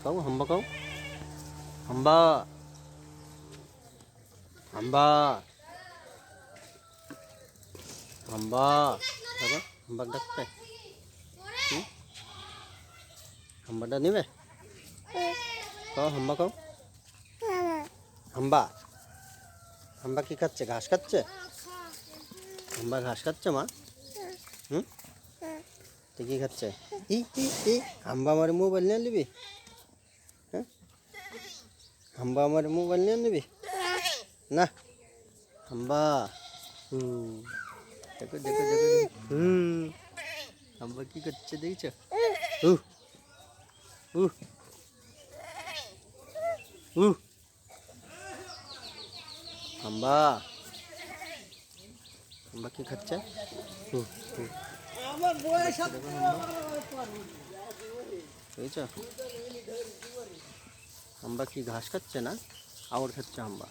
cow হাম্বা cow হাম্বা হাম্বা হাম্বা দেখো হাম্বা ডাকতে হাম্বাটা নিবে কাউ হাম্বা কাউ হাম্বা হাম্বা কি খাচ্ছে ঘাস খাচ্ছে হাম্বা ঘাস খাচ্ছে মা হুম তুই কি খাচ্ছে ই হাম্বা আমার মোবাইল নিয়ে নিবি হ্যাঁ হাম্বা আমার মোবাইল নিয়ে নিবি না হাম্বা দেখো দেখো দেখো হাম্বা কি করছে দেখছো হাম্বা হাম্বা কি খাচ্ছে বুঝছো হাম্বা কি ঘাস খাচ্ছে না আউর খাচ্ছে হাম্বা